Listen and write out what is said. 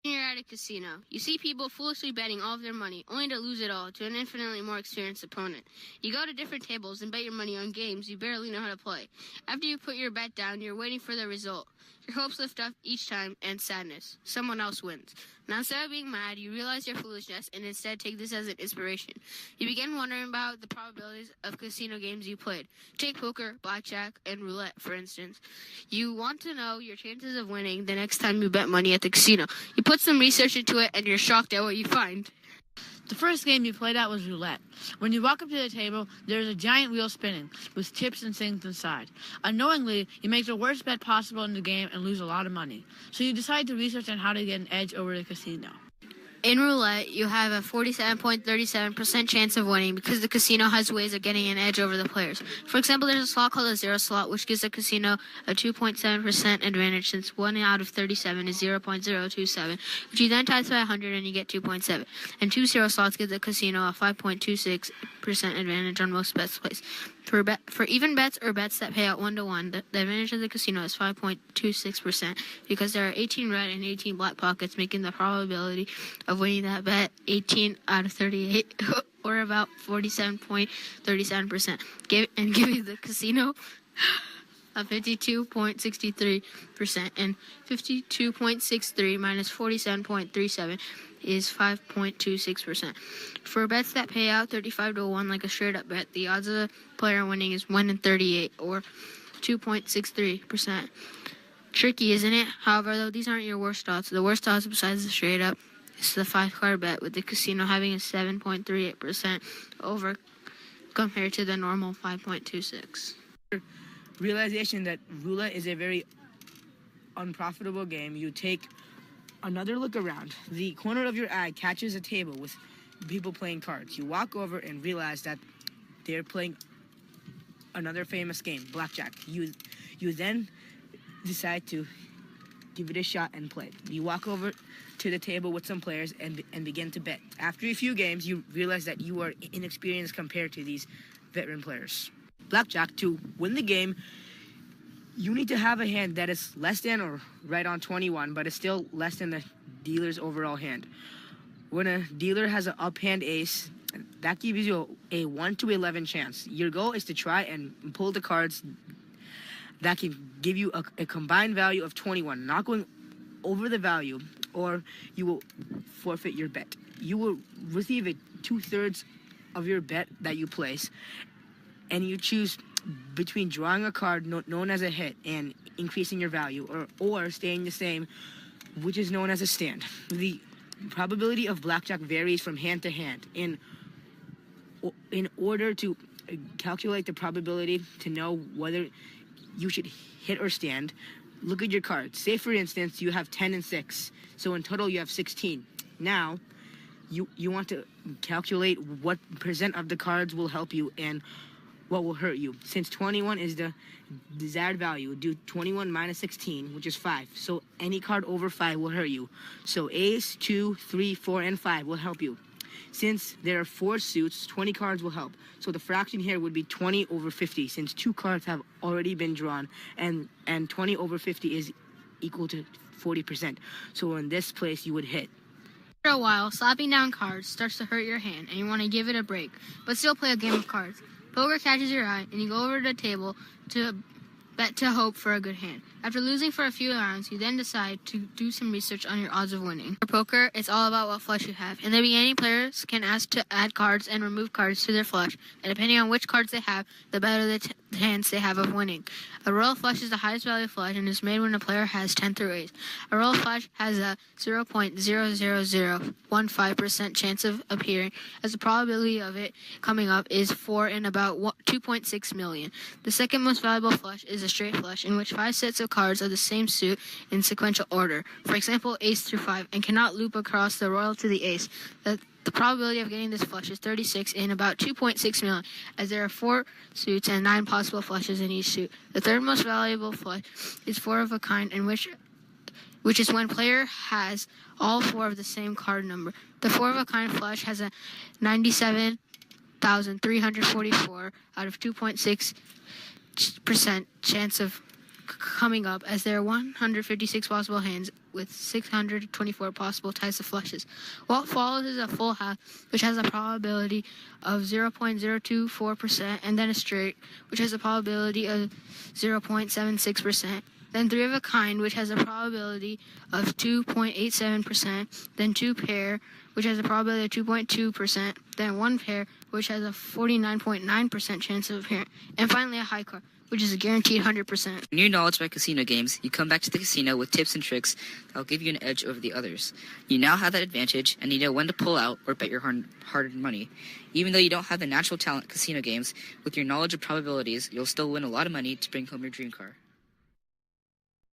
You're at a casino. You see people foolishly betting all of their money, only to lose it all to an infinitely more experienced opponent. You go to different tables and bet your money on games you barely know how to play. After you put your bet down, you're waiting for the result. Your hopes lift up each time, and sadness. Someone else wins. Now, instead of being mad, you realize your foolishness and instead take this as an inspiration. You begin wondering about the probabilities of casino games you played. Take poker, blackjack, and roulette, for instance. You want to know your chances of winning the next time you bet money at the casino. You put some research into it, and you're shocked at what you find. The first game you played at was roulette. When you walk up to the table, there is a giant wheel spinning, with chips and things inside. Unknowingly, you make the worst bet possible in the game and lose a lot of money. So you decide to research on how to get an edge over the casino. In roulette, you have a 47.37% chance of winning because the casino has ways of getting an edge over the players. For example, there's a slot called a zero slot, which gives the casino a 2.7% advantage since 1 out of 37 is 0.027, which you then times by 100 and you get 2.7. And 2 zero slots give the casino a 5.26% advantage on most bets placed. For even bets or bets that pay out 1-to-1, the advantage of the casino is 5.26% because there are 18 red and 18 black pockets, making the probability of winning that bet 18 out of 38, or about 47.37%, and giving the casino a 52.63%, and 52.63 minus 47.37 is 5.26%. For bets that pay out 35-1, like a straight-up bet, the odds of the player winning is 1 in 38, or 2.63%. Tricky, isn't it? However, though, these aren't your worst odds. The worst odds besides the straight-up is the 5-card bet, with the casino having a 7.38% over compared to the normal 5.26. Realization that roulette is a very unprofitable game. You take another look around. The corner of your eye catches a table with people playing cards. You walk over and realize that they're playing another famous game, blackjack. You then decide to give it a shot and play. You walk over to the table with some players and begin to bet. After a few games, you realize that you are inexperienced compared to these veteran players. Blackjack, to win the game, you need to have a hand that is less than or right on 21, but is still less than the dealer's overall hand. When a dealer has an up-hand ace, that gives you a 1 to 11 chance. Your goal is to try and pull the cards that can give you a combined value of 21, not going over the value, or you will forfeit your bet. You will receive 2/3 of your bet that you place, and you choose between drawing a card known as a hit and increasing your value, or staying the same, which is known as a stand. The probability of blackjack varies from hand to hand. In order to calculate the probability to know whether you should hit or stand, look at your cards. Say, for instance, you have 10 and 6, so in total you have 16. Now, you want to calculate what percent of the cards will help you and what will hurt you. Since 21 is the desired value, do 21 minus 16, which is 5. So any card over 5 will hurt you. So ace, 2, 3, 4, and 5 will help you. Since there are 4 suits, 20 cards will help. So the fraction here would be 20 over 50, since 2 cards have already been drawn, and 20 over 50 is equal to 40%. So in this place, you would hit. After a while, slapping down cards starts to hurt your hand, and you want to give it a break, but still play a game of cards. Poker catches your eye, and you go over to the table to bet to hope for a good hand. After losing for a few rounds, you then decide to do some research on your odds of winning. For poker, it's all about what flush you have. In the beginning, players can ask to add cards and remove cards to their flush, and depending on which cards they have, the better the chance they have of winning. A royal flush is the highest value flush and is made when a player has 10 through 8. A royal flush has a 0.00015% chance of appearing, as the probability of it coming up is 4 in about 2.6 million. The second most valuable flush is a straight flush, in which 5 sets of cards of the same suit in sequential order. For example, ace through 5, and cannot loop across the royal to the ace. The probability of getting this flush is 36 in about 2.6 million, as there are 4 suits and 9 possible flushes in each suit. The third most valuable flush is 4 of a kind, in which is when player has all 4 of the same card number. The 4 of a kind flush has a 97,344 out of 2.6% chance of coming up, as there are 156 possible hands with 624 possible types of flushes. What follows is a full house, which has a probability of 0.024%, and then a straight, which has a probability of 0.76%. Then three of a kind, which has a probability of 2.87%. Then two pair, which has a probability of 2.2%. Then one pair, which has a 49.9% chance of appearing. And finally, a high card, which is a guaranteed 100%. New knowledge about casino games, you come back to the casino with tips and tricks that will give you an edge over the others. You now have that advantage, and you know when to pull out or bet your hard-earned money. Even though you don't have the natural talent at casino games, with your knowledge of probabilities, you'll still win a lot of money to bring home your dream car.